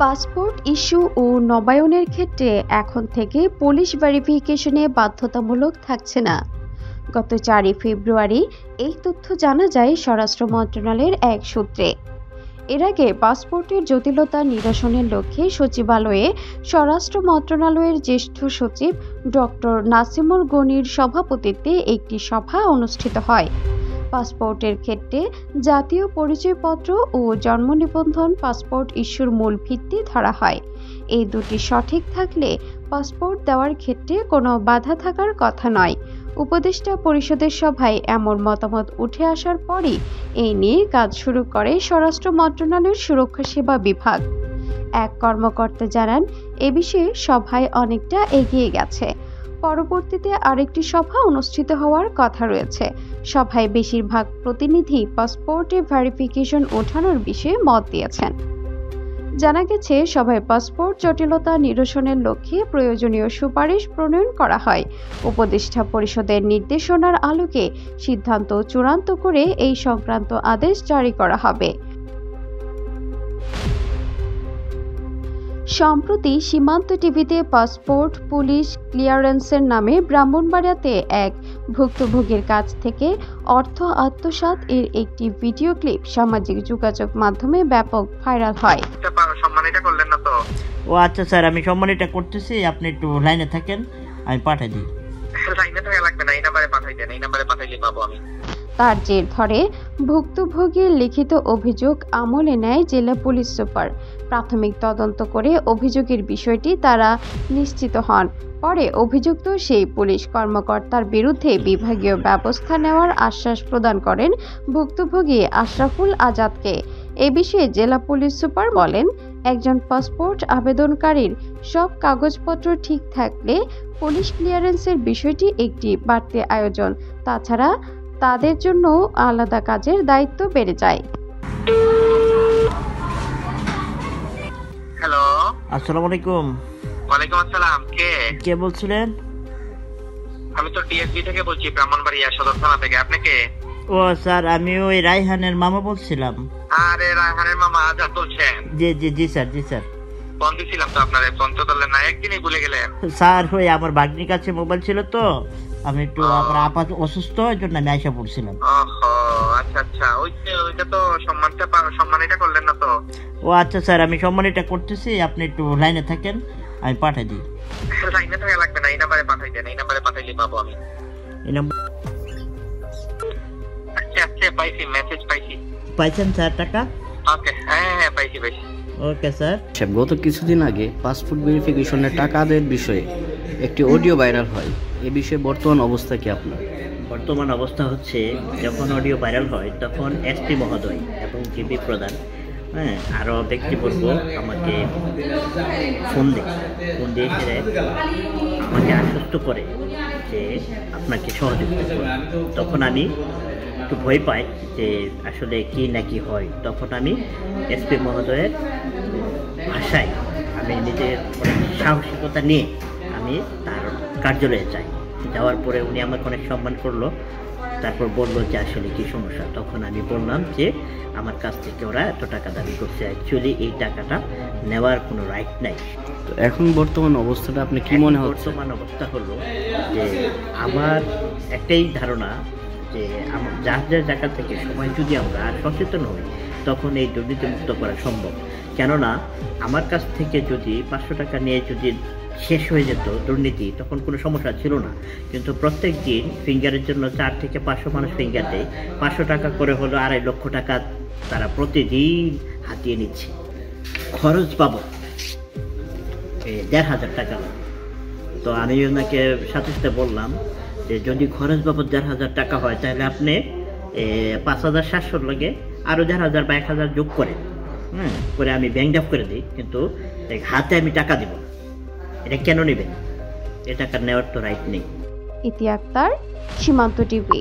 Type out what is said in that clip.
Passport issue ও নবায়নের ক্ষেত্রে এখন থেকে পুলিশ ভেরিফিকেশনে বাধ্যতামূলক থাকছে না। গত 4 ফেব্রুয়ারি এই তথ্য জানা যায় স্বরাষ্ট্র মন্ত্রণালয়ের এক সূত্রে। এর আগে পাসপোর্টের জটিলতা নিরসনের লক্ষ্যে সচিবালয়ে স্বরাষ্ট্র মন্ত্রণালয়ের জ্যেষ্ঠ সচিব ডক্টর নাসিমুল গনির সভাপতিত্বে একটি সভা অনুষ্ঠিত হয়। পাসপোর্টের ক্ষেত্রে জাতীয় পরিচয়পত্র ও জন্ম নিবন্ধন পাসপোর্ট ইস্যুর মূল ভিত্তি ধরা হয়। এই দুটি সঠিক থাকলে পাসপোর্ট দেওয়ার ক্ষেত্রে কোনো বাধা থাকার কথা নয়। উপদেষ্টা পরিষদের সভায় এমন মতামত উঠে আসার পরই এই নিয়ে কাজ শুরু করে স্বরাষ্ট্র মন্ত্রণালয়ের সুরক্ষা সেবা বিভাগ। এক কর্মকর্তা জানান, এ বিষয়ে সভায় অনেকটা এগিয়ে গেছে। পরবর্তীতে আরেকটি সভা অনুষ্ঠিত হওয়ার কথা রয়েছে। সভায় বেশিরভাগ প্রতিনিধি পাসপোর্টে ভেরিফিকেশন ওঠানোর বিষয়ে মত দিয়েছেন। জানা গেছে, সভায় পাসপোর্ট জটিলতা নিরসনের লক্ষ্যে প্রয়োজনীয় সুপারিশ প্রণয়ন করা হয়। উপদেষ্টা পরিষদের নির্দেশনার আলোকে সিদ্ধান্ত চূড়ান্ত করে এই সংক্রান্ত আদেশ জারি করা হবে। সম্প্রতি সীমান্ত টিভিতে পাসপোর্ট পুলিশ ক্লিয়ারেন্সের নামে ব্রাহ্মণবাড়িয়াতে এক ভুক্তভোগীর কাছ থেকে অর্থ আত্মসাৎ এর একটি ভিডিও ক্লিপ সামাজিক যোগাযোগ মাধ্যমে ব্যাপক ভাইরাল হয়। সম্মানিটা করলেন না তো? ও আচ্ছা স্যার, আমি সম্মানিটা করতেছি, আপনি একটু লাইনে থাকেন, আমি পাঠিয়ে দিই। লাইনে থাকা লাগবে না, এই নাম্বারে পাঠাই দেন, এই নাম্বারে পাঠাইলে পাবো আমি। তার জের ধরে ভুক্তভোগীর লিখিত অভিযোগ আমলে নেয় জেলা পুলিশ সুপার। প্রাথমিক তদন্ত করে অভিযোগের বিষয়টি তারা নিশ্চিত হন। পরে অভিযুক্ত সেই পুলিশ কর্মকর্তার বিরুদ্ধে বিভাগীয় ব্যবস্থা নেওয়ার আশ্বাস প্রদান করেন ভুক্তভোগী আশরাফুল আজাদকে। এ বিষয়ে জেলা পুলিশ সুপার বলেন, একজন পাসপোর্ট আবেদনকারীর সব কাগজপত্র ঠিক থাকলে পুলিশ ক্লিয়ারেন্সের বিষয়টি একটি বাড়তি আয়োজন। তাছাড়া তাদের জন্য আলাদা কাজের দায়িত্ব বেড়ে যায়। হ্যালো, আসসালামু আলাইকুম। ওয়ালাইকুম আসসালাম। কে বলছিলেন? আমি তো টিএসবি থেকে বলছি, ব্রাহ্মণবাড়িয়া সদর থানা থেকে। আপনি কে? ও স্যার, আমি ওই রায়হানের মামা বলছিলাম। আরে রায়হানের মামা আজাদ বলছেন? জি স্যার। ফোন দিছিলাম তো আপনারে, ফোন তো ধরলেন না, একদিনই ভুলে গেলেন। স্যার ওই আমার ভাগ্নির কাছে মোবাইল ছিল তো, আমি একটু আমার আপা অসুস্থ, ওই জন্য আমি আইসা পড়ছিলাম। আচ্ছা, ওইটা তো সম্মানিটা করলেন না তো? ও আচ্ছা স্যার, আমি সম্মানিটা করতেছি, আপনি একটু লাইনে থাকেন, আমি পাঠিয়ে দিই। লাইনে থাকা লাগবে না, এই নাম্বারে পাঠাই দেন, এই নাম্বারে পাঠাইলে পাবো আমি। এই নাম্বার আচ্ছা, পাইছি, মেসেজ পাইছি। পাইছেন স্যার টাকা? ওকে, হ্যাঁ পাইছি। Okay sir. গত কিছুদিন আগে পাসপোর্ট ভেরিফিকেশনের টাকা আদায়ের বিষয়ে একটি অডিও ভাইরাল হয়। এ বিষয়ে বর্তমান অবস্থা কি আপনার? বর্তমান অবস্থা হচ্ছে, যখন অডিও ভাইরাল হয় তখন এসপি মহোদয় এবং জিপি প্রধান, আরও ব্যক্তিবর্গ আমাকে ফোন দিয়ে সেরে আমাকে আশ্বস্ত করে যে আপনাকে সহযোগিতা করে। তখন আমি একটু ভয় পাই যে আসলে কি না কি হয়। তখন আমি এসপি মহোদয়ের ভাষায় আমি নিজের সাহসিকতা নিয়ে আমি তার কার্যালয়ে যাই। যাওয়ার পরে উনি আমাকে অনেক সম্মান করলো। তারপর বললো যে আসলে কি সমস্যা। তখন আমি বললাম যে আমার কাছ থেকে ওরা এত টাকা দাবি করছে, অ্যাকচুয়ালি এই টাকাটা নেওয়ার কোনো রাইট নাই। তো এখন বর্তমান অবস্থাটা আপনি কি মনে হচ্ছে? বর্তমান অবস্থা হলো যে আমার একটাই ধারণা যে যার জায়গা থেকে সবাই যদি আমরা সচেতন হই, তখন এই দুর্নীতিমুক্ত করা সম্ভব। কেননা আমার কাছ থেকে যদি 500 টাকা নিয়ে যদি শেষ হয়ে যেত দুর্নীতি, তখন কোনো সমস্যা ছিল না। কিন্তু প্রত্যেক দিন ফিঙ্গারের জন্য 4 থেকে 500 মানুষ ফিঙ্গার দেয়। 500 টাকা করে হলো 2.5 লক্ষ টাকা তারা প্রতিদিন হাতিয়ে নিচ্ছে। খরচ বাবদ 1,500 টাকা। তো আমি ওনাকে সাথে সাথে বললাম যে যদি খরচ বাবদ 1,500 টাকা হয়, তাহলে আপনি 5,700 লাগে আরও 1,000 বা 1,000 যোগ করে আমি ব্যাংক ড্রাফট করে দিই, কিন্তু হাতে আমি টাকা দিব। এটা কেন নেবেন? এ টাকা নেওয়ার তো রাইট নেই। ইতি আক্তার, সীমান্ত টিভি।